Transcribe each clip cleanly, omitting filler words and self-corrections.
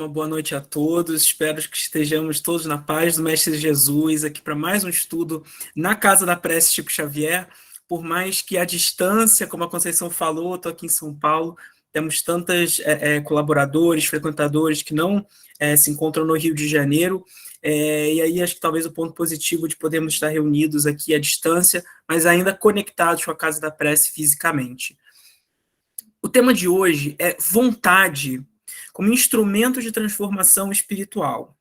Uma boa noite a todos. Espero que estejamos todos na paz do Mestre Jesus, aqui para mais um estudo na Casa da Prece Chico Xavier. Por mais que a distância, como a Conceição falou, estou aqui em São Paulo, temos tantos colaboradores, frequentadores que não se encontram no Rio de Janeiro. E aí acho que talvez o ponto positivo de podermos estar reunidos aqui à distância, mas ainda conectados com a Casa da Prece fisicamente. O tema de hoje é vontade como instrumento de transformação espiritual.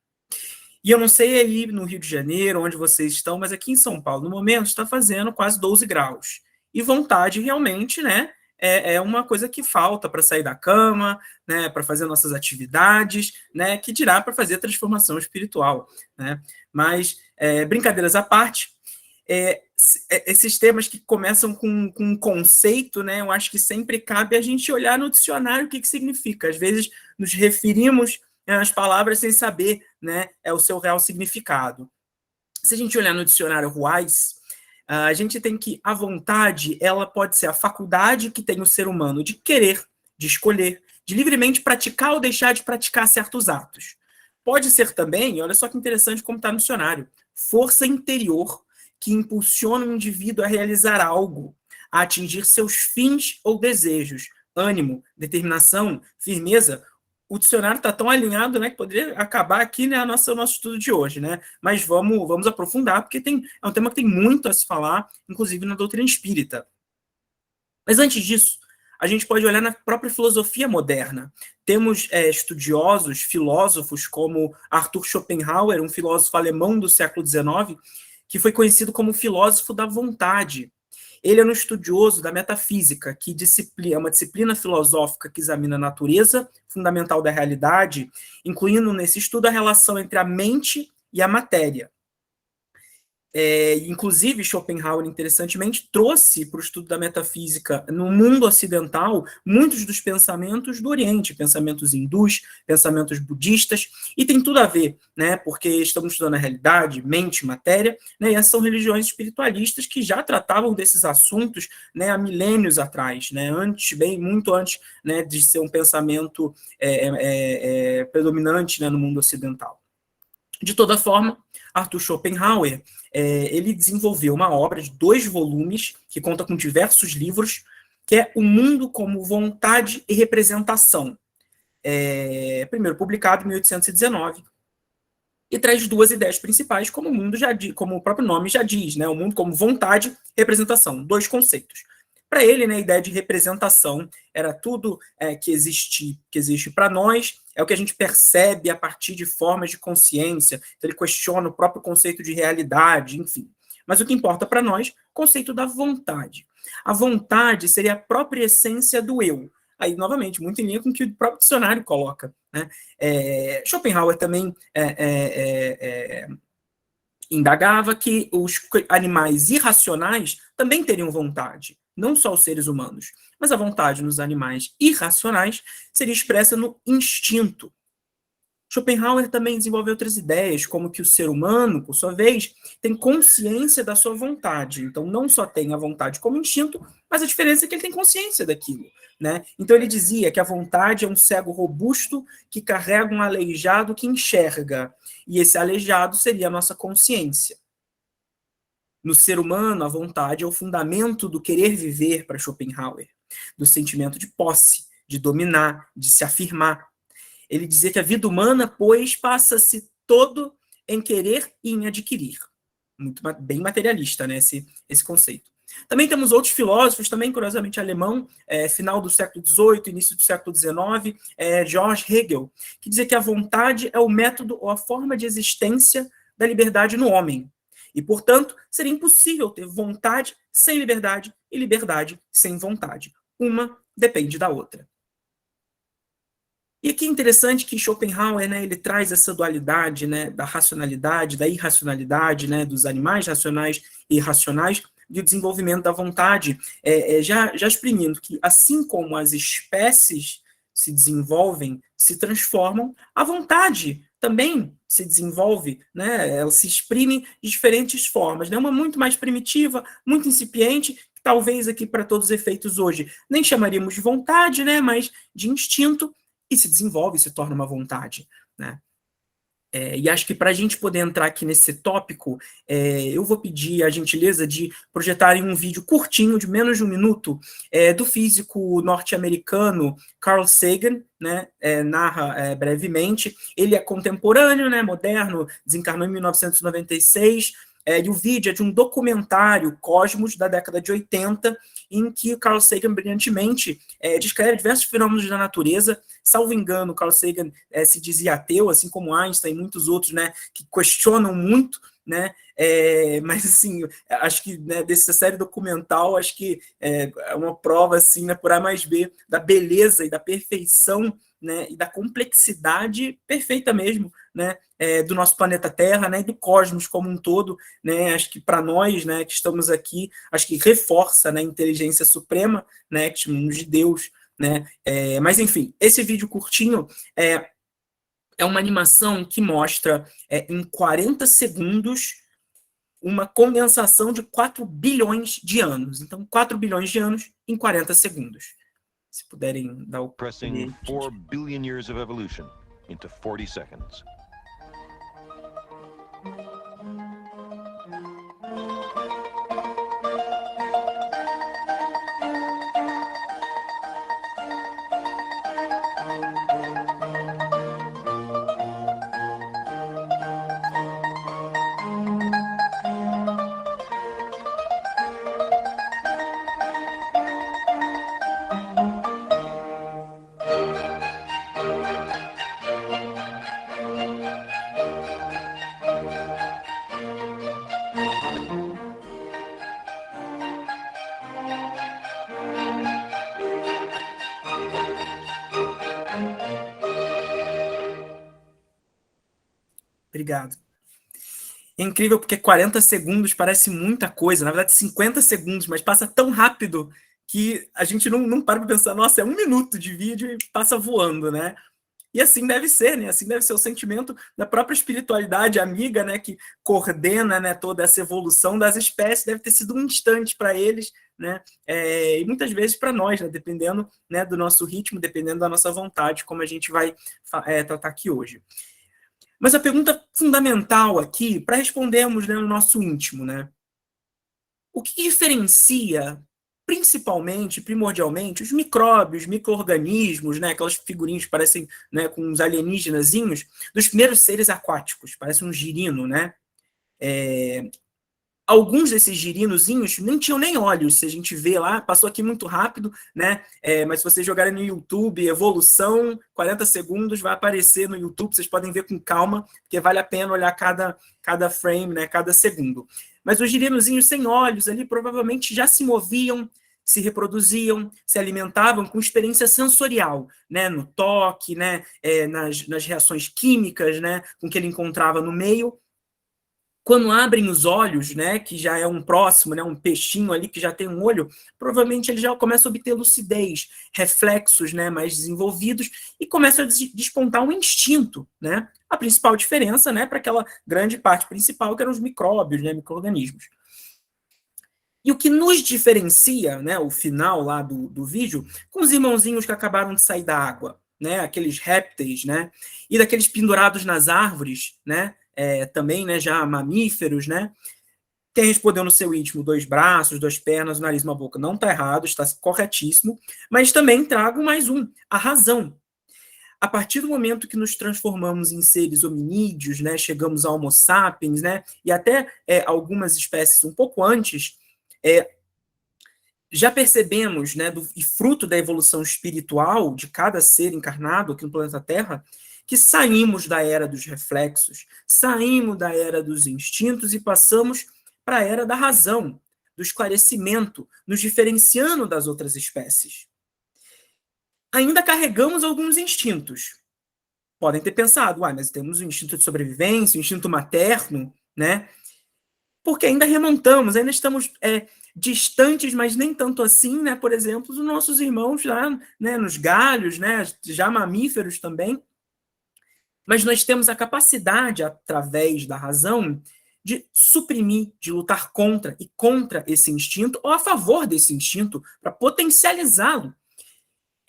E eu não sei aí no Rio de Janeiro, onde vocês estão, mas aqui em São Paulo, no momento, está fazendo quase 12 graus. E vontade realmente, né, é uma coisa que falta para sair da cama, né, para fazer nossas atividades, né, que dirá para fazer transformação espiritual, né? Mas, brincadeiras à parte, esses temas que começam com um conceito, né, eu acho que sempre cabe a gente olhar no dicionário o que significa. Às vezes nos referimos às palavras sem saber, né, o seu real significado. Se a gente olhar no dicionário Ruais, a gente tem que a vontade, ela pode ser a faculdade que tem o ser humano de querer, de escolher, de livremente praticar ou deixar de praticar certos atos. Pode ser também, olha só que interessante como está no dicionário, força interior que impulsiona o indivíduo a realizar algo, a atingir seus fins ou desejos, ânimo, determinação, firmeza. O dicionário está tão alinhado, né, que poderia acabar aqui, né, o nosso estudo de hoje, né? Mas vamos aprofundar, porque é um tema que tem muito a se falar, inclusive na doutrina espírita. Mas antes disso, a gente pode olhar na própria filosofia moderna. Temos estudiosos, filósofos como Arthur Schopenhauer, um filósofo alemão do século XIX, que foi conhecido como filósofo da vontade. Ele é um estudioso da metafísica, que é uma disciplina filosófica que examina a natureza fundamental da realidade, incluindo nesse estudo a relação entre a mente e a matéria. Inclusive, Schopenhauer, interessantemente, trouxe para o estudo da metafísica no mundo ocidental muitos dos pensamentos do Oriente, pensamentos hindus, pensamentos budistas, e tem tudo a ver, né, porque estamos estudando a realidade, mente, matéria, né, e essas são religiões espiritualistas que já tratavam desses assuntos, né, há milênios atrás, né, muito antes, né, de ser um pensamento predominante, né, no mundo ocidental. De toda forma, Arthur Schopenhauer ele desenvolveu uma obra de 2 volumes, que conta com diversos livros, que é O Mundo como Vontade e Representação. Primeiro publicado em 1819, e traz 2 ideias principais, como o próprio nome já diz, né? O mundo como vontade e representação, 2 conceitos. Para ele, né, a ideia de representação era tudo que existe para nós, é o que a gente percebe a partir de formas de consciência. Então ele questiona o próprio conceito de realidade, enfim. Mas o que importa para nós, conceito da vontade. A vontade seria a própria essência do eu. Aí, novamente, muito em linha com o que o próprio dicionário coloca, né? Schopenhauer também indagava que os animais irracionais também teriam vontade, não só os seres humanos, mas a vontade nos animais irracionais seria expressa no instinto. Schopenhauer também desenvolveu outras ideias, como que o ser humano, por sua vez, tem consciência da sua vontade. Então, não só tem a vontade como instinto, mas a diferença é que ele tem consciência daquilo, né? Então, ele dizia que a vontade é um cego robusto que carrega um aleijado que enxerga. E esse aleijado seria a nossa consciência. No ser humano, a vontade é o fundamento do querer viver para Schopenhauer, do sentimento de posse, de dominar, de se afirmar. Ele dizia que a vida humana, pois, passa-se todo em querer e em adquirir. Muito bem materialista, né, esse conceito. Também temos outros filósofos, também curiosamente alemão, final do século XVIII, início do século XIX, George Hegel, que dizia que a vontade é o método ou a forma de existência da liberdade no homem. E, portanto, seria impossível ter vontade sem liberdade e liberdade sem vontade. Uma depende da outra. E aqui é interessante que Schopenhauer, né, ele traz essa dualidade, né, da racionalidade, da irracionalidade, né, dos animais racionais e irracionais, e o desenvolvimento da vontade, já exprimindo que, assim como as espécies se desenvolvem, se transformam, a vontade também se desenvolve, né, ela se exprime de diferentes formas, né, uma muito mais primitiva, muito incipiente, que talvez aqui para todos os efeitos hoje nem chamaríamos de vontade, né, mas de instinto, e se desenvolve, se torna uma vontade, né? E acho que para a gente poder entrar aqui nesse tópico, eu vou pedir a gentileza de projetarem um vídeo curtinho, de menos de um minuto, do físico norte-americano Carl Sagan, né, narra brevemente. Ele é contemporâneo, né, moderno, desencarnou em 1996, e o vídeo é de um documentário Cosmos, da década de 80, em que Carl Sagan brilhantemente descreve diversos fenômenos da natureza. Salvo engano, Carl Sagan se dizia ateu, assim como Einstein e muitos outros, né, que questionam muito, né, mas assim, acho que, né, dessa série documental, acho que é uma prova assim, né, por A mais B, da beleza e da perfeição, né, e da complexidade perfeita mesmo, né, do nosso planeta Terra, né, e do cosmos como um todo, né. Acho que para nós, né, que estamos aqui, acho que reforça, né, a inteligência suprema, né, que chamamos de Deus, né. Mas enfim, esse vídeo curtinho é uma animação que mostra em 40 segundos uma condensação de 4 bilhões de anos. Então, 4 bilhões de anos em 40 segundos. Se puderem dar o Pressing 4 billion years of evolution into 40 seconds. Obrigado. É incrível porque 40 segundos parece muita coisa, na verdade 50 segundos, mas passa tão rápido que a gente não para para pensar, nossa, é um minuto de vídeo e passa voando, né? E assim deve ser, né? Assim deve ser o sentimento da própria espiritualidade amiga, né? Que coordena, né, toda essa evolução das espécies. Deve ter sido um instante para eles, né? E muitas vezes para nós, né? Dependendo, né, do nosso ritmo, dependendo da nossa vontade, como a gente vai tratar aqui hoje. Mas a pergunta fundamental aqui, para respondermos, né, no nosso íntimo, né? O que diferencia, principalmente, primordialmente, os micróbios, micro-organismos, né, aquelas figurinhas que parecem, né, com uns alienígenazinhos, dos primeiros seres aquáticos, parece um girino, né? Alguns desses girinozinhos nem tinham nem olhos, se a gente vê lá, passou aqui muito rápido, né? Mas se vocês jogarem no YouTube, evolução, 40 segundos, vai aparecer no YouTube, vocês podem ver com calma, porque vale a pena olhar cada frame, né? Cada segundo. Mas os girinozinhos sem olhos ali provavelmente já se moviam, se reproduziam, se alimentavam com experiência sensorial, né? No toque, né? Nas reações químicas, né? Com que ele encontrava no meio. Quando abrem os olhos, né, que já é um próximo, né, um peixinho ali que já tem um olho, provavelmente ele já começa a obter lucidez, reflexos, né, mais desenvolvidos e começa a despontar um instinto, né? A principal diferença, né, para aquela grande parte principal que eram os micróbios, né, micro-organismos. E o que nos diferencia, né, o final lá do vídeo, com os irmãozinhos que acabaram de sair da água, né, aqueles répteis, né, e daqueles pendurados nas árvores, né, também, né, já mamíferos, né, quem respondeu no seu íntimo 2 braços, 2 pernas, o nariz, uma boca, não está errado, está corretíssimo, mas também trago mais um, a razão. A partir do momento que nos transformamos em seres hominídeos, né, chegamos a Homo sapiens, né, e até algumas espécies um pouco antes, já percebemos, né, e fruto da evolução espiritual de cada ser encarnado aqui no planeta Terra, que saímos da era dos reflexos, saímos da era dos instintos e passamos para a era da razão, do esclarecimento, nos diferenciando das outras espécies. Ainda carregamos alguns instintos. Podem ter pensado, mas temos o instinto de sobrevivência, o instinto materno, né? Porque ainda remontamos, ainda estamos distantes, mas nem tanto assim, né? Por exemplo, dos nossos irmãos lá, né, nos galhos, né, já mamíferos também. Mas nós temos a capacidade, através da razão, de suprimir, de lutar contra esse instinto, ou a favor desse instinto, para potencializá-lo.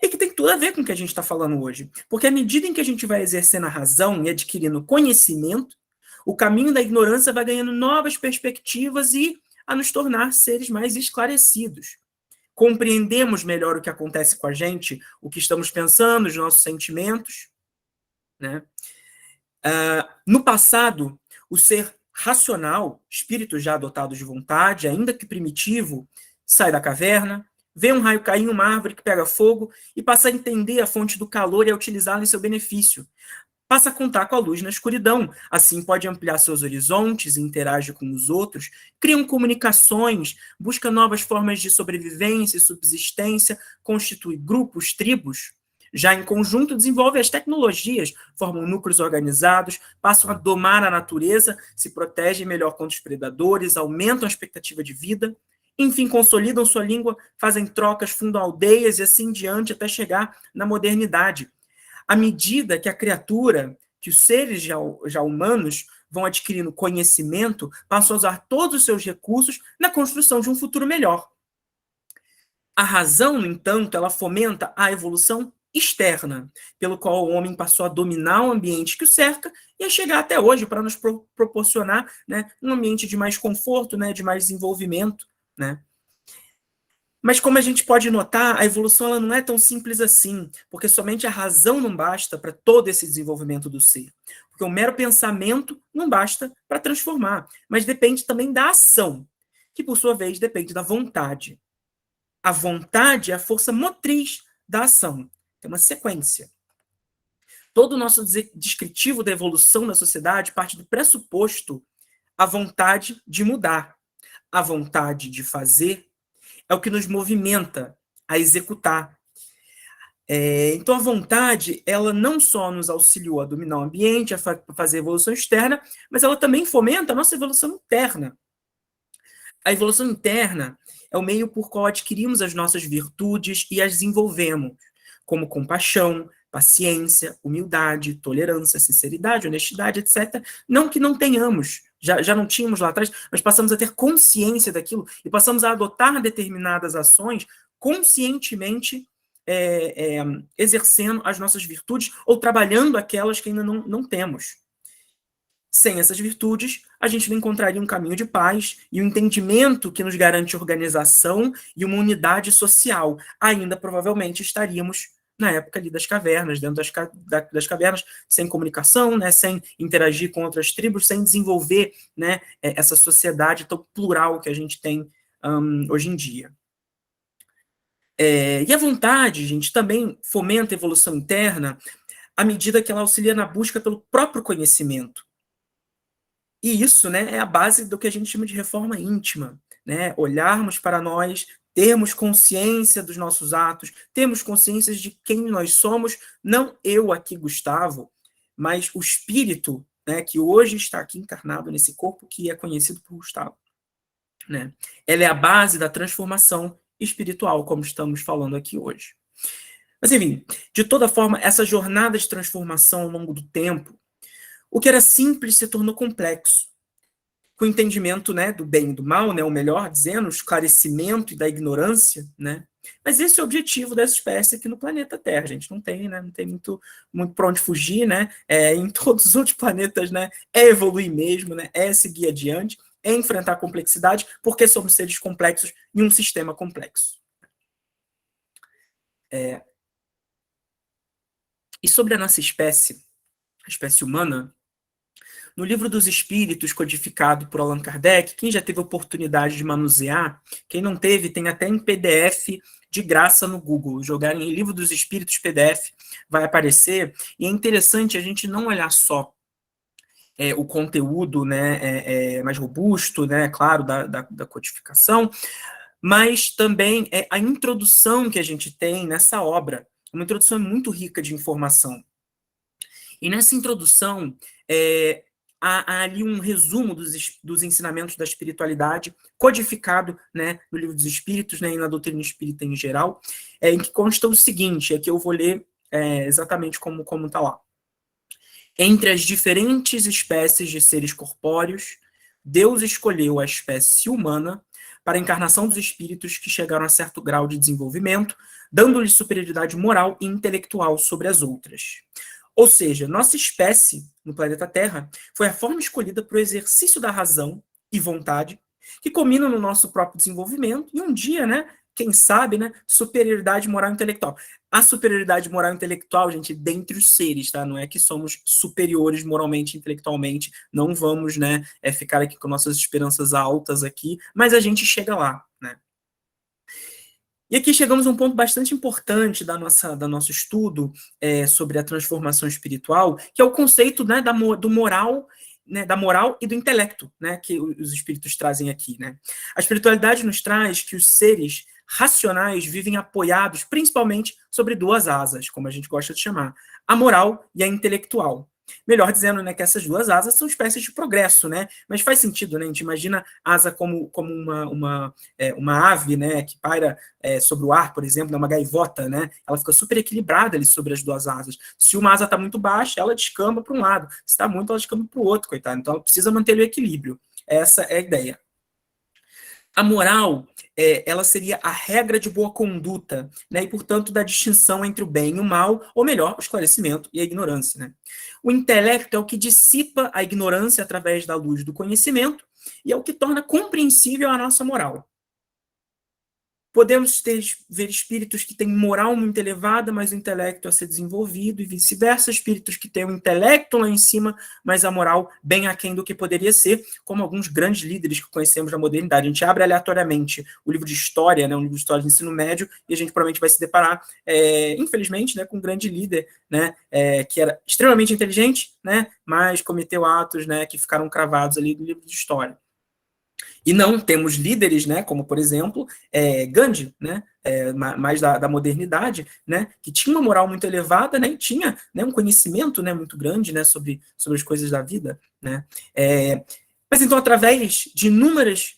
E que tem tudo a ver com o que a gente está falando hoje. Porque à medida em que a gente vai exercendo a razão e adquirindo conhecimento, o caminho da ignorância vai ganhando novas perspectivas e a nos tornar seres mais esclarecidos. Compreendemos melhor o que acontece com a gente, o que estamos pensando, os nossos sentimentos, né? No passado, o ser racional, espírito já dotado de vontade, ainda que primitivo, sai da caverna, vê um raio cair em uma árvore que pega fogo e passa a entender a fonte do calor e a utilizá-la em seu benefício. Passa a contar com a luz na escuridão, assim pode ampliar seus horizontes, interage com os outros, cria comunicações, busca novas formas de sobrevivência e subsistência, constitui grupos, tribos. Já em conjunto, desenvolve as tecnologias, formam núcleos organizados, passam a domar a natureza, se protegem melhor contra os predadores, aumentam a expectativa de vida, enfim, consolidam sua língua, fazem trocas, fundam aldeias e assim diante até chegar na modernidade. À medida que a criatura, que os seres já humanos vão adquirindo conhecimento, passam a usar todos os seus recursos na construção de um futuro melhor. A razão, no entanto, ela fomenta a evolução externa, pelo qual o homem passou a dominar o ambiente que o cerca e a chegar até hoje para nos proporcionar, né, um ambiente de mais conforto, né, de mais desenvolvimento, né? Mas como a gente pode notar, a evolução ela não é tão simples assim, porque somente a razão não basta para todo esse desenvolvimento do ser. Porque o mero pensamento não basta para transformar, mas depende também da ação, que por sua vez depende da vontade. A vontade é a força motriz da ação. Tem uma sequência. Todo o nosso descritivo da evolução da sociedade parte do pressuposto a vontade de mudar, a vontade de fazer, é o que nos movimenta a executar. Então, a vontade, ela não só nos auxiliou a dominar o ambiente, a fazer a evolução externa, mas ela também fomenta a nossa evolução interna. A evolução interna é o meio por qual adquirimos as nossas virtudes e as desenvolvemos, como compaixão, paciência, humildade, tolerância, sinceridade, honestidade, etc. Não que não tenhamos, já não tínhamos lá atrás, mas passamos a ter consciência daquilo e passamos a adotar determinadas ações conscientemente exercendo as nossas virtudes ou trabalhando aquelas que ainda não temos. Sem essas virtudes, a gente não encontraria um caminho de paz e um entendimento que nos garante organização e uma unidade social. Ainda provavelmente estaríamos na época ali das cavernas, dentro das cavernas, sem comunicação, né, sem interagir com outras tribos, sem desenvolver, né, essa sociedade tão plural que a gente tem hoje em dia. E a vontade, gente, também fomenta a evolução interna à medida que ela auxilia na busca pelo próprio conhecimento. E isso, né, é a base do que a gente chama de reforma íntima, né? Olharmos para nós, termos consciência dos nossos atos, termos consciência de quem nós somos, não eu aqui, Gustavo, mas o espírito, né, que hoje está aqui encarnado nesse corpo que é conhecido por Gustavo, né? Ela é a base da transformação espiritual, como estamos falando aqui hoje. Mas, enfim, de toda forma, essa jornada de transformação ao longo do tempo, o que era simples se tornou complexo. Com o entendimento, né, do bem e do mal, né, ou melhor dizendo, o esclarecimento e da ignorância, né? Mas esse é o objetivo dessa espécie aqui no planeta Terra, gente. Não tem, né, não tem muito para onde fugir, né? Em todos os outros planetas, né, é evoluir mesmo, né? É seguir adiante, é enfrentar a complexidade, porque somos seres complexos em um sistema complexo. E sobre a nossa espécie, a espécie humana, no Livro dos Espíritos, codificado por Allan Kardec, quem já teve oportunidade de manusear, quem não teve, tem até em PDF de graça no Google. Jogarem em Livro dos Espíritos PDF, vai aparecer. E é interessante a gente não olhar só o conteúdo, né, mais robusto, né, claro, da codificação, mas também a introdução que a gente tem nessa obra. Uma introdução muito rica de informação. E nessa introdução, há ali um resumo dos ensinamentos da espiritualidade, codificado, né, no Livro dos Espíritos, né, e na doutrina espírita em geral, em que consta o seguinte, que eu vou ler exatamente como está lá. Entre as diferentes espécies de seres corpóreos, Deus escolheu a espécie humana para a encarnação dos espíritos que chegaram a certo grau de desenvolvimento, dando-lhes superioridade moral e intelectual sobre as outras. Ou seja, nossa espécie no planeta Terra foi a forma escolhida para o exercício da razão e vontade, que combinam no nosso próprio desenvolvimento e um dia, né, quem sabe, né, superioridade moral e intelectual. A superioridade moral e intelectual, gente, dentre os seres, tá? Não é que somos superiores moralmente e intelectualmente, não vamos, né, ficar aqui com nossas esperanças altas aqui, mas a gente chega lá, né? E aqui chegamos a um ponto bastante importante do nosso estudo sobre a transformação espiritual, que é o conceito, né, do moral, né, da moral e do intelecto, né, que os espíritos trazem aqui, né? A espiritualidade nos traz que os seres racionais vivem apoiados principalmente sobre duas asas, como a gente gosta de chamar, a moral e a intelectual. Melhor dizendo, né, que essas duas asas são espécies de progresso, né? Mas faz sentido, né? A gente imagina a asa como uma ave, né, que paira sobre o ar, por exemplo, né, uma gaivota, né? Ela fica super equilibrada ali sobre as duas asas. Se uma asa está muito baixa, ela descamba para um lado. Se está muito, ela descamba para o outro, coitado. Então, ela precisa manter o equilíbrio. Essa é a ideia. A moral, ela seria a regra de boa conduta, né, e, portanto, da distinção entre o bem e o mal, ou melhor, o esclarecimento e a ignorância. Né? O intelecto é o que dissipa a ignorância através da luz do conhecimento e é o que torna compreensível a nossa moral. Podemos ver espíritos que têm moral muito elevada, mas o intelecto a ser desenvolvido, e vice-versa, espíritos que têm o intelecto lá em cima, mas a moral bem aquém do que poderia ser, como alguns grandes líderes que conhecemos na modernidade. A gente abre aleatoriamente o livro de história, né, um livro de história de ensino médio, e a gente provavelmente vai se deparar, infelizmente, né, com um grande líder, né, que era extremamente inteligente, né, mas cometeu atos, né, que ficaram cravados ali no livro de história. E não temos líderes, né, como, por exemplo, Gandhi, né, mais da modernidade, né, que tinha uma moral muito elevada, né, e tinha, né, um conhecimento, né, muito grande, né, sobre as coisas da vida. Né. Mas então, através de inúmeras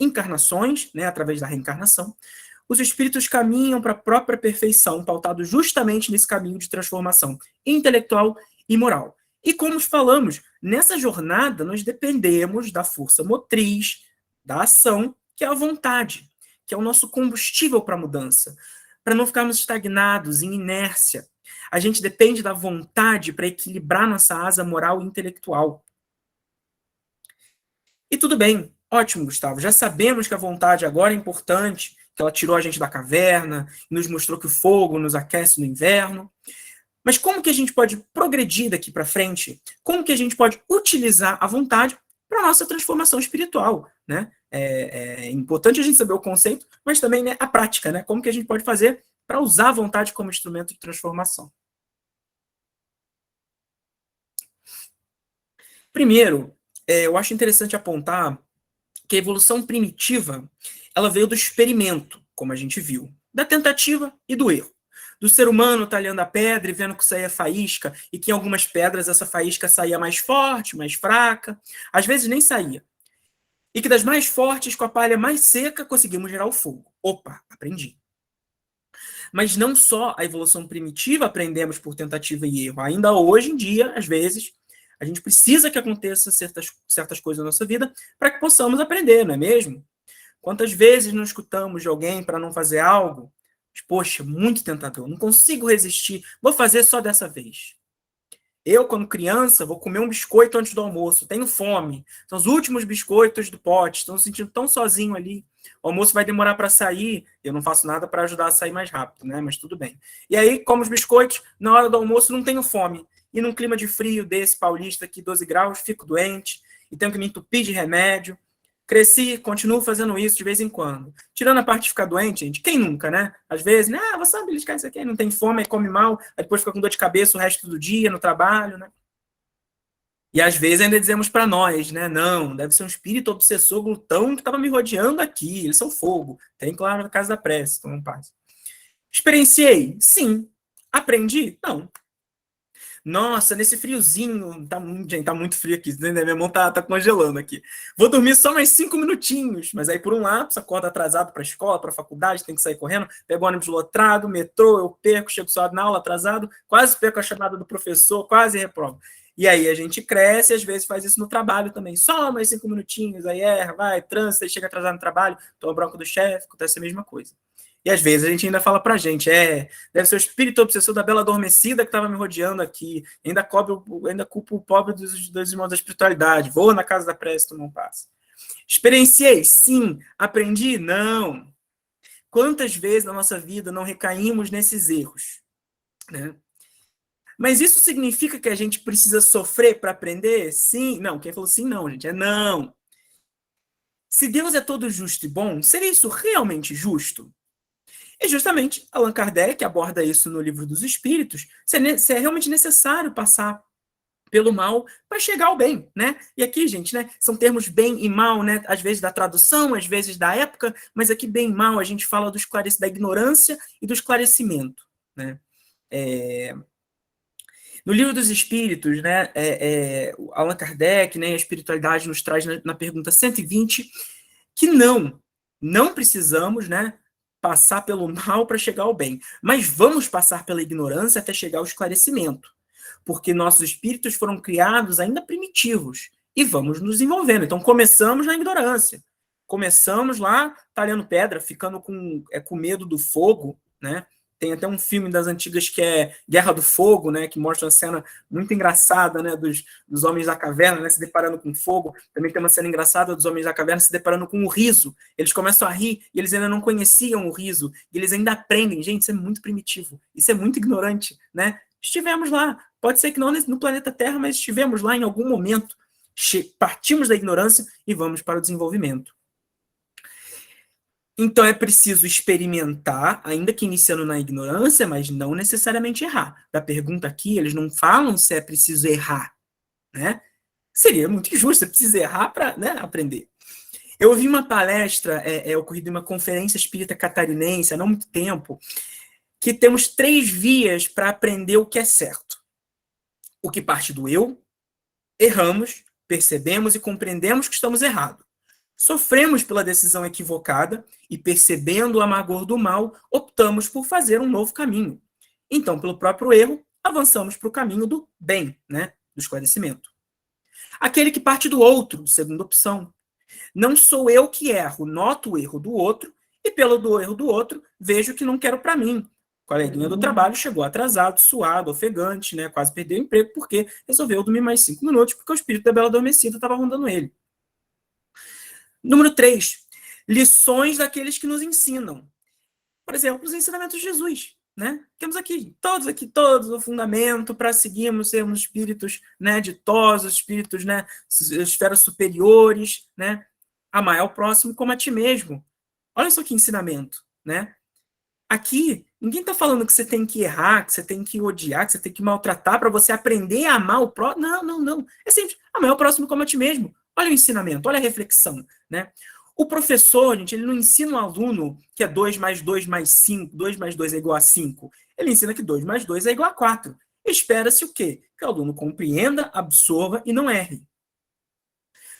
encarnações, né, através da reencarnação, os espíritos caminham para a própria perfeição, pautados justamente nesse caminho de transformação intelectual e moral. E como falamos, nessa jornada nós dependemos da força motriz, da ação, que é a vontade, que é o nosso combustível para a mudança, para não ficarmos estagnados, em inércia. A gente depende da vontade para equilibrar nossa asa moral e intelectual. E tudo bem, ótimo, Gustavo. Já sabemos que a vontade agora é importante, que ela tirou a gente da caverna, nos mostrou que o fogo nos aquece no inverno. Mas como que a gente pode progredir daqui para frente? Como que a gente pode utilizar a vontade para a nossa transformação espiritual? Né? É importante a gente saber o conceito, mas também, né, a prática. Né? Como que a gente pode fazer para usar a vontade como instrumento de transformação? Primeiro, eu acho interessante apontar que a evolução primitiva ela veio do experimento, como a gente viu, da tentativa e do erro. Do ser humano talhando a pedra e vendo que saía faísca, e que em algumas pedras essa faísca saía mais forte, mais fraca, às vezes nem saía. E que das mais fortes, com a palha mais seca, conseguimos gerar o fogo. Opa, aprendi. Mas não só a evolução primitiva aprendemos por tentativa e erro. Ainda hoje em dia, às vezes, a gente precisa que aconteça certas coisas na nossa vida para que possamos aprender, não é mesmo? Quantas vezes não escutamos de alguém para não fazer algo? Poxa, muito tentador, não consigo resistir, vou fazer só dessa vez. Eu, quando criança, vou comer um biscoito antes do almoço, tenho fome, são os últimos biscoitos do pote, estou me sentindo tão sozinho ali, o almoço vai demorar para sair, eu não faço nada para ajudar a sair mais rápido, né? Mas tudo bem. E aí, como os biscoitos, na hora do almoço não tenho fome, e num clima de frio desse paulista aqui, 12 graus, fico doente, e tenho que me entupir de remédio. Cresci, continuo fazendo isso de vez em quando. Tirando a parte de ficar doente, gente, quem nunca, né? Às vezes, né? Vou só beliscar isso aqui, não tem fome, aí come mal, aí depois fica com dor de cabeça o resto do dia no trabalho, né? E às vezes ainda dizemos para nós, né? Não, deve ser um espírito obsessor glutão que estava me rodeando aqui, eles são fogo. Tem, claro, na casa da prece, então não paz. Experienciei? Sim. Aprendi? Não. Nossa, nesse friozinho, tá muito frio aqui, né? Minha mão tá congelando aqui. Vou dormir só mais 5 minutinhos, mas aí por um lapso, acorda atrasado para a escola, para a faculdade, tem que sair correndo, pego o ônibus lotado, metrô, eu perco, chego só na aula atrasado, quase perco a chamada do professor, quase reprovo. E aí a gente cresce e às vezes faz isso no trabalho também. Só mais 5 minutinhos, aí erra, vai, trânsito, aí chega atrasado no trabalho, toma bronca do chefe, acontece a mesma coisa. E às vezes a gente ainda fala pra gente, deve ser o espírito obsessor da bela adormecida que estava me rodeando aqui, ainda culpa o pobre dos irmãos da espiritualidade, vou na casa da prece tomar um passo. Experienciei? Sim. Aprendi? Não. Quantas vezes na nossa vida não recaímos nesses erros? Né? Mas isso significa que a gente precisa sofrer para aprender? Sim. Não, quem falou sim, não, gente, é não. Se Deus é todo justo e bom, seria isso realmente justo? E justamente Allan Kardec aborda isso no Livro dos Espíritos, se é realmente necessário passar pelo mal para chegar ao bem, né? E aqui, gente, né, são termos bem e mal, né? Às vezes da tradução, às vezes da época, mas aqui bem e mal a gente fala da ignorância e do esclarecimento, né? No Livro dos Espíritos, né, Allan Kardec, né, a espiritualidade nos traz na pergunta 120 que não precisamos, né, passar pelo mal para chegar ao bem, mas vamos passar pela ignorância até chegar ao esclarecimento, porque nossos espíritos foram criados ainda primitivos e vamos nos envolvendo. Então começamos na ignorância, começamos lá talhando pedra, ficando com medo do fogo, né? Tem até um filme das antigas que é Guerra do Fogo, né, que mostra uma cena muito engraçada, né, dos homens da caverna, né, se deparando com fogo. Também tem uma cena engraçada dos homens da caverna se deparando com o riso. Eles começam a rir e eles ainda não conheciam o riso. E eles ainda aprendem. Gente, isso é muito primitivo. Isso é muito ignorante, né? Estivemos lá. Pode ser que não no planeta Terra, mas estivemos lá em algum momento. Partimos da ignorância e vamos para o desenvolvimento. Então é preciso experimentar, ainda que iniciando na ignorância, mas não necessariamente errar. Da pergunta aqui, eles não falam se é preciso errar, né? Seria muito injusto, é preciso errar para, né, aprender. Eu ouvi uma palestra ocorrida em uma conferência espírita catarinense há não muito tempo, que temos 3 vias para aprender o que é certo. O que parte do eu, erramos, percebemos e compreendemos que estamos errados. Sofremos pela decisão equivocada e, percebendo o amargor do mal, optamos por fazer um novo caminho. Então, pelo próprio erro, avançamos para o caminho do bem, né? Do esclarecimento. Aquele que parte do outro, segunda opção. Não sou eu que erro, noto o erro do outro e, pelo erro do outro, vejo que não quero para mim. O coleguinha do trabalho chegou atrasado, suado, ofegante, né? Quase perdeu o emprego porque resolveu dormir mais 5 minutos porque o espírito da bela adormecida estava rondando ele. Número 3, lições daqueles que nos ensinam. Por exemplo, os ensinamentos de Jesus, né? Temos aqui, todos o fundamento para seguirmos, sermos espíritos, né, ditosos, espíritos, né, esferas superiores, né? Amar ao próximo como a ti mesmo. Olha só que ensinamento, né? Aqui, ninguém está falando que você tem que errar, que você tem que odiar, que você tem que maltratar para você aprender a amar o próximo. Não. É simples. Amar o próximo como a ti mesmo. Olha o ensinamento, olha a reflexão, né? O professor, gente, ele não ensina o aluno que é 2 mais 2 mais 5, 2 mais 2 é igual a 5. Ele ensina que 2 mais 2 é igual a 4. Espera-se o quê? Que o aluno compreenda, absorva e não erre.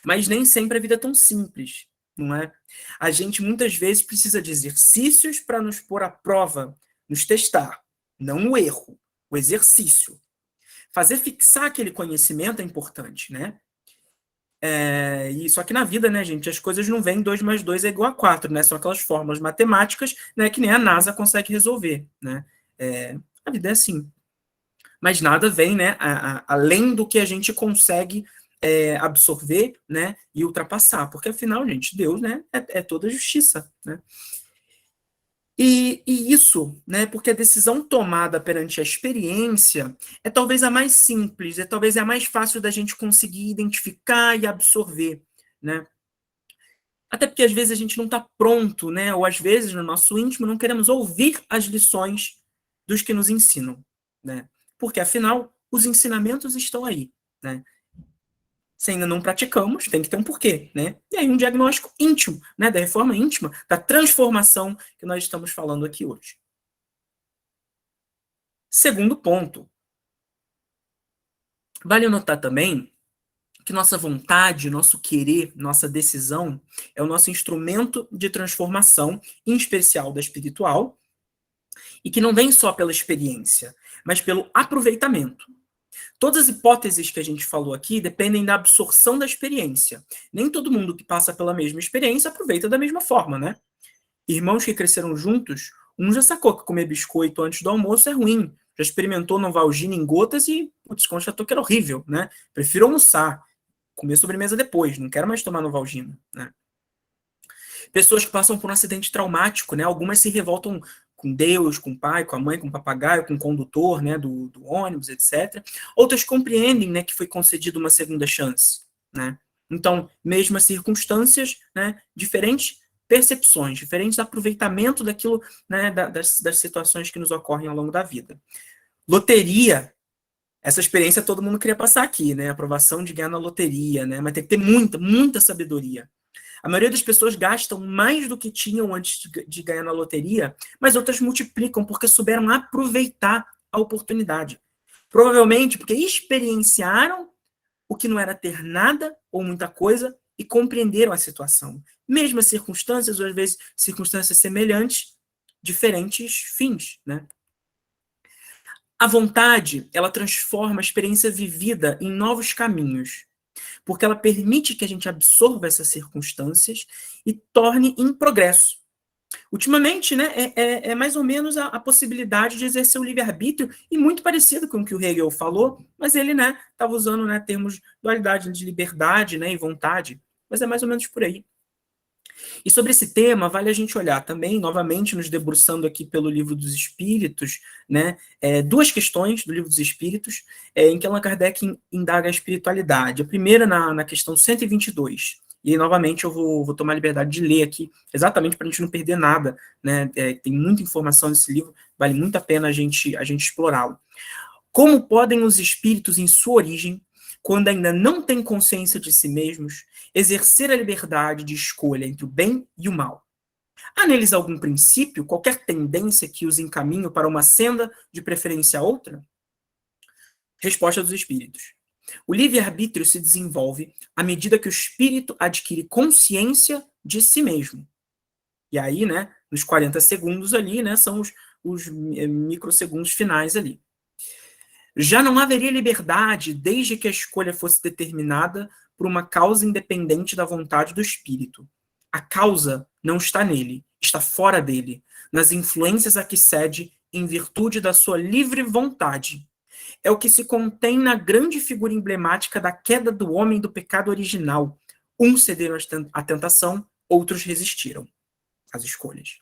Mas nem sempre a vida é tão simples, não é? A gente muitas vezes precisa de exercícios para nos pôr à prova, nos testar, não o erro, o exercício. Fazer fixar aquele conhecimento é importante, né? Só que na vida, né, gente, as coisas não vêm 2 mais 2 é igual a 4, né? São aquelas fórmulas matemáticas, né, que nem a NASA consegue resolver, né? A vida é assim. Mas nada vem, né, além do que a gente consegue absorver, né, e ultrapassar, porque afinal, gente, Deus, né, é toda justiça, né? E isso, né, porque a decisão tomada perante a experiência é talvez a mais simples, talvez a mais fácil da gente conseguir identificar e absorver, né? Até porque às vezes a gente não está pronto, né? Ou às vezes no nosso íntimo não queremos ouvir as lições dos que nos ensinam, né? Porque afinal os ensinamentos estão aí, né? Se ainda não praticamos, tem que ter um porquê, né? E aí um diagnóstico íntimo, né, da reforma íntima, da transformação que nós estamos falando aqui hoje. Segundo ponto. Vale notar também que nossa vontade, nosso querer, nossa decisão é o nosso instrumento de transformação, em especial da espiritual, e que não vem só pela experiência, mas pelo aproveitamento. Todas as hipóteses que a gente falou aqui dependem da absorção da experiência. Nem todo mundo que passa pela mesma experiência aproveita da mesma forma, né? Irmãos que cresceram juntos, um já sacou que comer biscoito antes do almoço é ruim, já experimentou Novalgina em gotas e, putz, constatou que era horrível, né? Prefiro almoçar, comer sobremesa depois, não quero mais tomar Novalgina, né? Pessoas que passam por um acidente traumático, né? Algumas se revoltam com Deus, com o pai, com a mãe, com o papagaio, com o condutor, né? Do ônibus, etc. Outras compreendem, né? Que foi concedida uma segunda chance, né? Então, mesmas circunstâncias, né? Diferentes percepções, diferentes aproveitamento daquilo, né? Das situações que nos ocorrem ao longo da vida. Loteria. Essa experiência todo mundo queria passar aqui, né? Aprovação de ganhar na loteria, né? Mas tem que ter muita, muita sabedoria. A maioria das pessoas gastam mais do que tinham antes de ganhar na loteria, mas outras multiplicam porque souberam aproveitar a oportunidade. Provavelmente porque experienciaram o que não era ter nada ou muita coisa e compreenderam a situação. Mesmas circunstâncias, ou às vezes circunstâncias semelhantes, diferentes fins, né? A vontade, ela transforma a experiência vivida em novos caminhos, porque ela permite que a gente absorva essas circunstâncias e torne em progresso. Ultimamente, né, é mais ou menos a possibilidade de exercer o livre-arbítrio, e muito parecido com o que o Hegel falou, mas ele, né, estava usando, né, termos dualidade de liberdade, né, e vontade, mas é mais ou menos por aí. E sobre esse tema, vale a gente olhar também, novamente, nos debruçando aqui pelo Livro dos Espíritos, né, duas questões do Livro dos Espíritos, em que Allan Kardec indaga a espiritualidade. A primeira na questão 122. E, novamente, eu vou tomar a liberdade de ler aqui, exatamente para a gente não perder nada, né? Tem muita informação nesse livro, vale muito a pena a gente explorá-lo. Como podem os espíritos, em sua origem, quando ainda não têm consciência de si mesmos, exercer a liberdade de escolha entre o bem e o mal? Há neles algum princípio, qualquer tendência que os encaminhe para uma senda, de preferência a outra? Resposta dos espíritos. O livre-arbítrio se desenvolve à medida que o espírito adquire consciência de si mesmo. E aí, né, nos 40 segundos ali, né, são os microsegundos finais ali. Já não haveria liberdade desde que a escolha fosse determinada por uma causa independente da vontade do espírito. A causa não está nele, está fora dele, nas influências a que cede em virtude da sua livre vontade. É o que se contém na grande figura emblemática da queda do homem do pecado original. Uns cederam à tentação, outros resistiram às escolhas.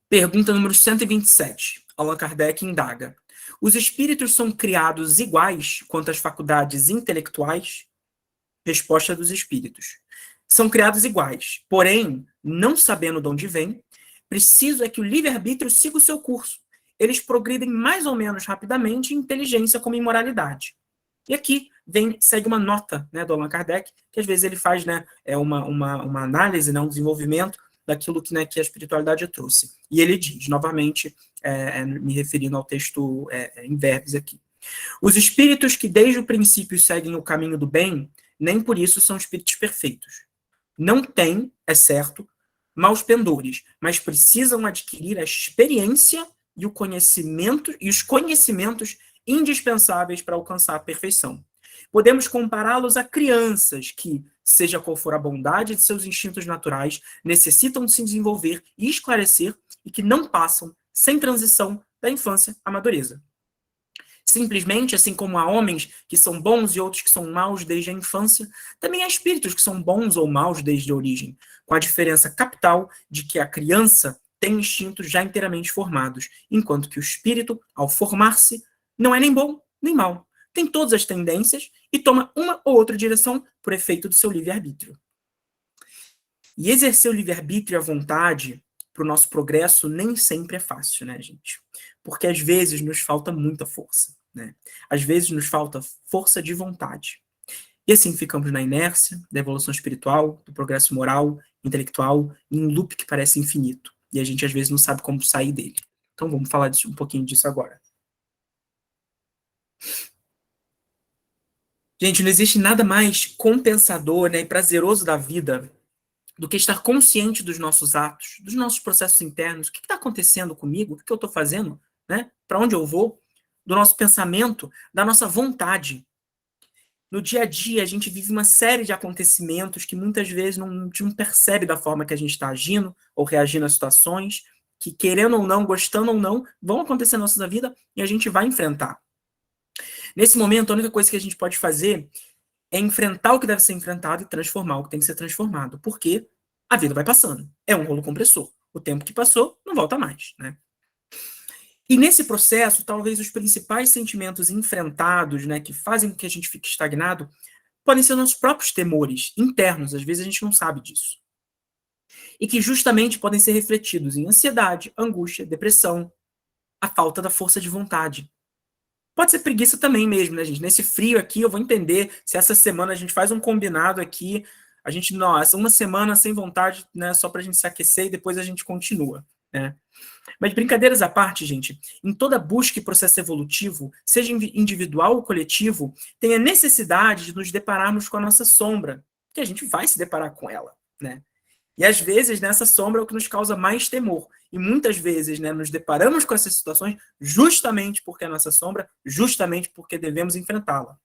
Pergunta número 127. Allan Kardec indaga: os espíritos são criados iguais quanto às faculdades intelectuais? Resposta dos espíritos: são criados iguais, porém, não sabendo de onde vem, preciso é que o livre-arbítrio siga o seu curso. Eles progridem mais ou menos rapidamente em inteligência como em moralidade. E aqui segue uma nota, né, do Allan Kardec, que às vezes ele faz, né, uma análise, né, um desenvolvimento daquilo que, né, que a espiritualidade trouxe. E ele diz, novamente, me referindo ao texto em verbos aqui: os espíritos que desde o princípio seguem o caminho do bem, nem por isso são espíritos perfeitos. Não têm, é certo, maus pendores, mas precisam adquirir a experiência e o conhecimento e os conhecimentos indispensáveis para alcançar a perfeição. Podemos compará-los a crianças que, seja qual for a bondade de seus instintos naturais, necessitam se desenvolver e esclarecer e que não passam, sem transição, da infância à madureza. Simplesmente, assim como há homens que são bons e outros que são maus desde a infância, também há espíritos que são bons ou maus desde a origem, com a diferença capital de que a criança tem instintos já inteiramente formados, enquanto que o espírito, ao formar-se, não é nem bom nem mau. Tem todas as tendências e toma uma ou outra direção por efeito do seu livre-arbítrio. E exercer o livre-arbítrio à vontade para o nosso progresso nem sempre é fácil, né, gente? Porque às vezes nos falta muita força, né? Às vezes nos falta força de vontade. E assim ficamos na inércia da evolução espiritual, do progresso moral, intelectual, em um loop que parece infinito. E a gente às vezes não sabe como sair dele. Então vamos falar um pouquinho disso agora. Gente, não existe nada mais compensador, né, e prazeroso da vida do que estar consciente dos nossos atos, dos nossos processos internos. O que está acontecendo comigo? O que eu estou fazendo? Né? Para onde eu vou? do nosso pensamento, da nossa vontade. No dia a dia, a gente vive uma série de acontecimentos que muitas vezes a gente não percebe da forma que a gente está agindo ou reagindo a situações que, querendo ou não, gostando ou não, vão acontecer na nossa vida e a gente vai enfrentar. Nesse momento, a única coisa que a gente pode fazer é enfrentar o que deve ser enfrentado e transformar o que tem que ser transformado, porque a vida vai passando. É um rolo compressor. O tempo que passou não volta mais, né? E nesse processo, talvez os principais sentimentos enfrentados, né, que fazem com que a gente fique estagnado, podem ser nossos próprios temores internos, às vezes a gente não sabe disso. E que justamente podem ser refletidos em ansiedade, angústia, depressão, a falta da força de vontade. Pode ser preguiça também mesmo, né, gente? Nesse frio aqui, eu vou entender se essa semana a gente faz um combinado aqui, a gente, nossa, uma semana sem vontade, né, só pra gente se aquecer e depois a gente continua, né? Mas brincadeiras à parte, gente, em toda busca e processo evolutivo, seja individual ou coletivo, tem a necessidade de nos depararmos com a nossa sombra, que a gente vai se deparar com ela, né? E às vezes nessa sombra é o que nos causa mais temor. E muitas vezes, né, nos deparamos com essas situações justamente porque é a nossa sombra, justamente porque devemos enfrentá-la.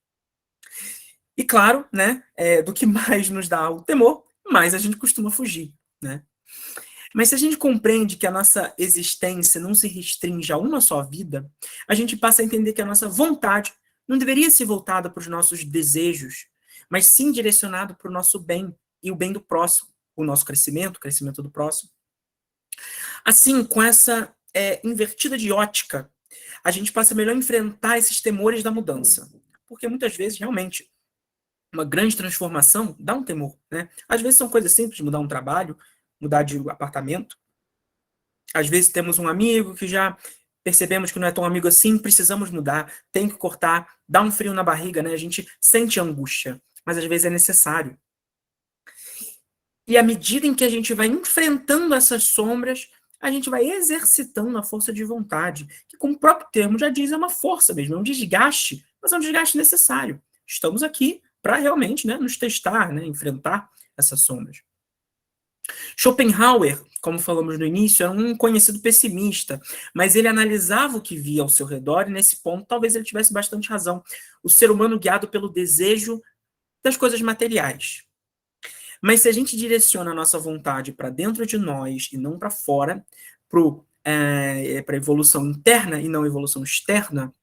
E claro, né, do que mais nos dá o temor, mais a gente costuma fugir, né? Mas se a gente compreende que a nossa existência não se restringe a uma só vida, a gente passa a entender que a nossa vontade não deveria ser voltada para os nossos desejos, mas sim direcionado para o nosso bem e o bem do próximo, o nosso crescimento, o crescimento do próximo. Assim, com essa invertida de ótica, a gente passa melhor a enfrentar esses temores da mudança. Porque muitas vezes, realmente, uma grande transformação dá um temor, né? Às vezes são coisas simples, mudar um trabalho, mudar de apartamento. Às vezes temos um amigo que já percebemos que não é tão amigo assim, precisamos mudar, tem que cortar, dá um frio na barriga, né? A gente sente angústia, mas às vezes é necessário. E à medida em que a gente vai enfrentando essas sombras, a gente vai exercitando a força de vontade, que, como o próprio termo já diz, é uma força mesmo, é um desgaste, mas é um desgaste necessário. Estamos aqui para realmente, né, nos testar, né, enfrentar essas sombras. Schopenhauer, como falamos no início, era um conhecido pessimista, mas ele analisava o que via ao seu redor e, nesse ponto, talvez ele tivesse bastante razão. O ser humano guiado pelo desejo das coisas materiais. Mas se a gente direciona a nossa vontade para dentro de nós e não para fora, para a evolução interna e não evolução externa,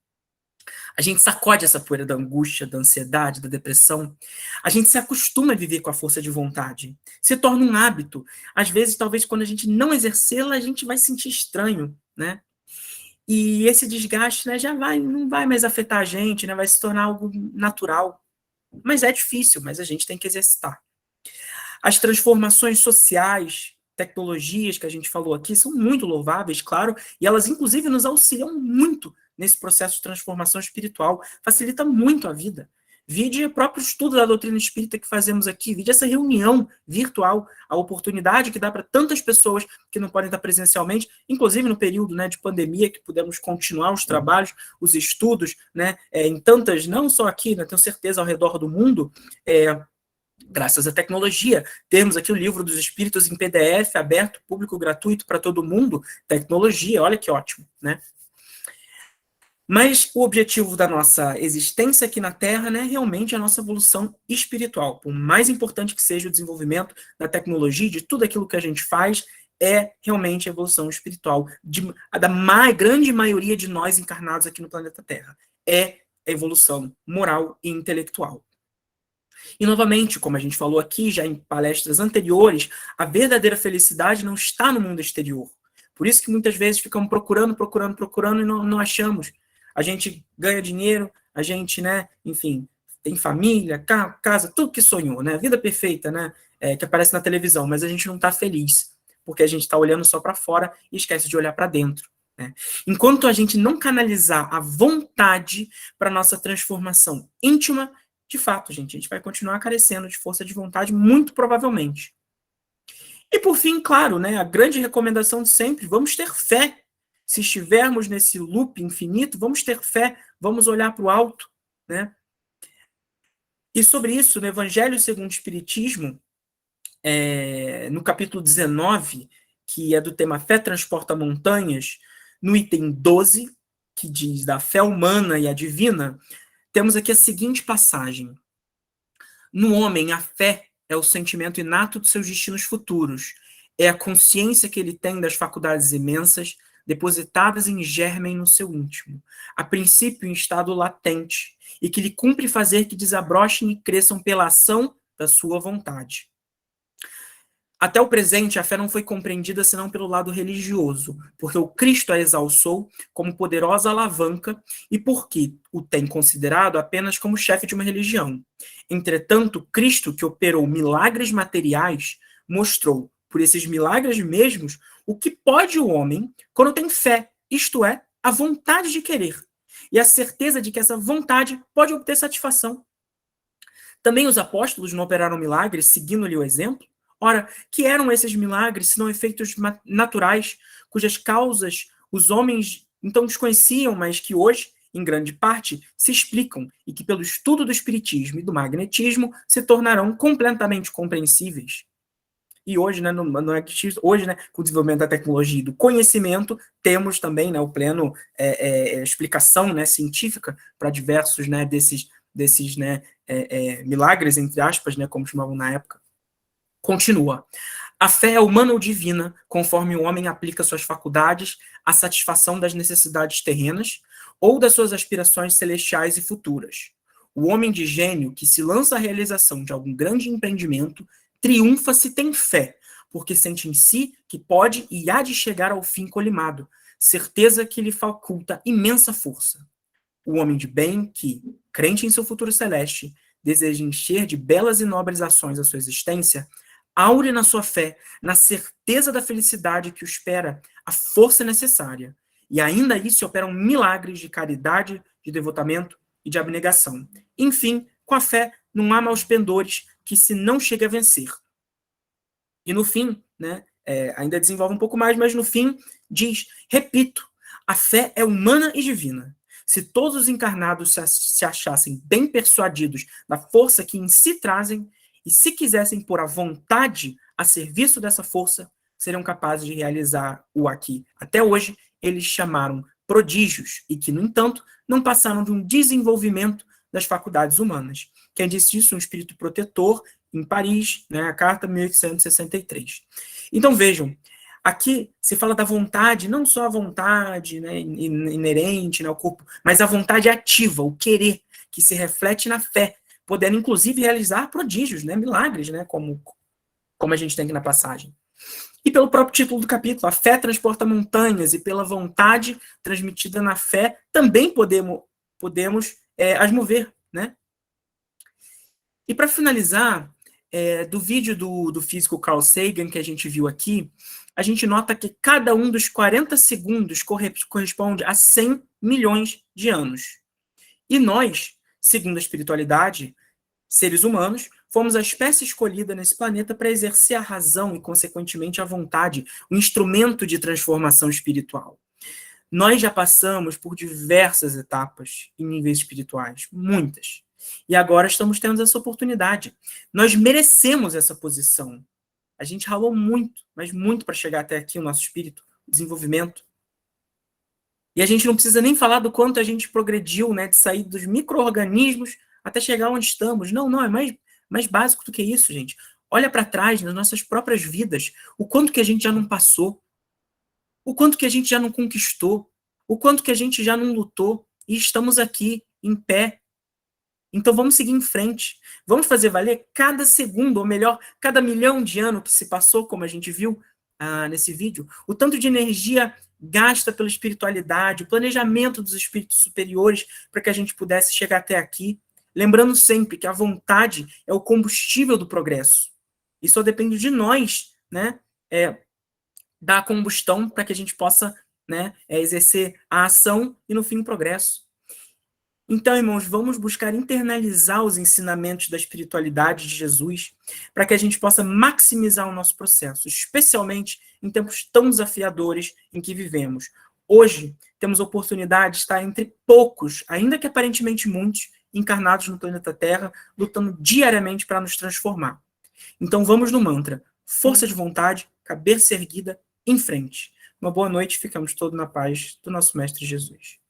a gente sacode essa poeira da angústia, da ansiedade, da depressão. A gente se acostuma a viver com a força de vontade. Se torna um hábito. Às vezes, talvez, quando a gente não exercê-la, a gente vai se sentir estranho, né? E esse desgaste, né, não vai mais afetar a gente, né? Vai se tornar algo natural. Mas é difícil, mas a gente tem que exercitar. As transformações sociais, tecnologias que a gente falou aqui, são muito louváveis, claro, e elas, inclusive, nos auxiliam muito nesse processo de transformação espiritual, facilita muito a vida. Vide o próprio estudo da doutrina espírita que fazemos aqui, vide essa reunião virtual, a oportunidade que dá para tantas pessoas que não podem estar presencialmente, inclusive no período, né, de pandemia, que pudemos continuar os trabalhos, os estudos, né, em tantas, não só aqui, né, tenho certeza, ao redor do mundo, graças à tecnologia. Temos aqui o Livro dos Espíritos em PDF, aberto, público, gratuito para todo mundo. Tecnologia, olha que ótimo, né? Mas o objetivo da nossa existência aqui na Terra, né, realmente é a nossa evolução espiritual. Por mais importante que seja o desenvolvimento da tecnologia, de tudo aquilo que a gente faz, é realmente a evolução espiritual da grande maioria de nós encarnados aqui no planeta Terra. É a evolução moral e intelectual. E, novamente, como a gente falou aqui já em palestras anteriores, a verdadeira felicidade não está no mundo exterior. Por isso que muitas vezes ficamos procurando e não achamos. A gente ganha dinheiro, a gente, né, enfim, tem família, carro, casa, tudo que sonhou, né, vida perfeita, né, que aparece na televisão, mas a gente não está feliz, porque a gente está olhando só para fora e esquece de olhar para dentro. Né? Enquanto a gente não canalizar a vontade para a nossa transformação íntima, de fato, gente, a gente vai continuar carecendo de força de vontade, muito provavelmente. E por fim, claro, né, a grande recomendação de sempre, vamos ter fé. Se estivermos nesse loop infinito, vamos ter fé, vamos olhar para o alto, né? E sobre isso, no Evangelho segundo o Espiritismo, no capítulo 19, que é do tema Fé Transporta Montanhas, no item 12, que diz da fé humana e a divina, temos aqui a seguinte passagem. No homem, a fé é o sentimento inato de seus destinos futuros. É a consciência que ele tem das faculdades imensas, depositadas em germen no seu íntimo, a princípio em estado latente, e que lhe cumpre fazer que desabrochem e cresçam pela ação da sua vontade. Até o presente, a fé não foi compreendida senão pelo lado religioso, porque o Cristo a exalçou como poderosa alavanca e porque o tem considerado apenas como chefe de uma religião. Entretanto, Cristo, que operou milagres materiais, mostrou, por esses milagres mesmos, o que pode o homem quando tem fé, isto é, a vontade de querer, e a certeza de que essa vontade pode obter satisfação. Também os apóstolos não operaram milagres seguindo-lhe o exemplo? Ora, que eram esses milagres, senão efeitos naturais, cujas causas os homens então desconheciam, mas que hoje, em grande parte, se explicam e que, pelo estudo do espiritismo e do magnetismo, se tornarão completamente compreensíveis. E hoje, né, não é que hoje, né, com o desenvolvimento da tecnologia e do conhecimento, temos também, né, o pleno explicação, né, científica para diversos, né, desses né, milagres, entre aspas, né, como chamavam na época. Continua. A fé é humana ou divina, conforme o homem aplica suas faculdades à satisfação das necessidades terrenas ou das suas aspirações celestiais e futuras. O homem de gênio que se lança à realização de algum grande empreendimento triunfa se tem fé, porque sente em si que pode e há de chegar ao fim colimado, certeza que lhe faculta imensa força. O homem de bem que, crente em seu futuro celeste, deseja encher de belas e nobres ações a sua existência, aure na sua fé, na certeza da felicidade que o espera, a força necessária. E ainda aí se operam milagres de caridade, de devotamento e de abnegação. Enfim, com a fé não há maus pendores que se não chega a vencer. E no fim, né, ainda desenvolve um pouco mais, mas no fim diz, repito, a fé é humana e divina. Se todos os encarnados se achassem bem persuadidos da força que em si trazem, e se quisessem pôr a vontade a serviço dessa força, seriam capazes de realizar o aqui. Até hoje, eles chamaram prodígios, e que, no entanto, não passaram de um desenvolvimento das faculdades humanas. Quem disse isso? Um espírito protetor, em Paris, né, a carta 1863. Então, vejam, aqui se fala da vontade, não só a vontade, né, inerente, né, ao corpo, mas a vontade ativa, o querer, que se reflete na fé, podendo, inclusive, realizar prodígios, né, milagres, né, como a gente tem aqui na passagem. E pelo próprio título do capítulo, a fé transporta montanhas, e pela vontade transmitida na fé, também podemos as mover, né? E para finalizar, do vídeo do físico Carl Sagan, que a gente viu aqui, a gente nota que cada um dos 40 segundos corresponde a 100 milhões de anos. E nós, segundo a espiritualidade, seres humanos, fomos a espécie escolhida nesse planeta para exercer a razão e, consequentemente, a vontade, um instrumento de transformação espiritual. Nós já passamos por diversas etapas em níveis espirituais, muitas. E agora estamos tendo essa oportunidade. Nós merecemos essa posição. A gente ralou muito, mas muito para chegar até aqui, o nosso espírito, o desenvolvimento. E a gente não precisa nem falar do quanto a gente progrediu, né, de sair dos micro-organismos até chegar onde estamos. Não, é mais básico do que isso, gente. Olha para trás, nas nossas próprias vidas, o quanto que a gente já não passou, o quanto que a gente já não conquistou, o quanto que a gente já não lutou, e estamos aqui, em pé. Então vamos seguir em frente. Vamos fazer valer cada segundo, ou melhor, cada milhão de anos que se passou, como a gente viu nesse vídeo, o tanto de energia gasta pela espiritualidade, o planejamento dos espíritos superiores para que a gente pudesse chegar até aqui. Lembrando sempre que a vontade é o combustível do progresso. E só depende de nós, né, dar combustão para que a gente possa, né, exercer a ação e, no fim, o progresso. Então, irmãos, vamos buscar internalizar os ensinamentos da espiritualidade de Jesus para que a gente possa maximizar o nosso processo, especialmente em tempos tão desafiadores em que vivemos. Hoje, temos a oportunidade de estar entre poucos, ainda que aparentemente muitos, encarnados no planeta Terra, lutando diariamente para nos transformar. Então, vamos no mantra. Força de vontade, cabeça erguida, em frente. Uma boa noite, ficamos todos na paz do nosso Mestre Jesus.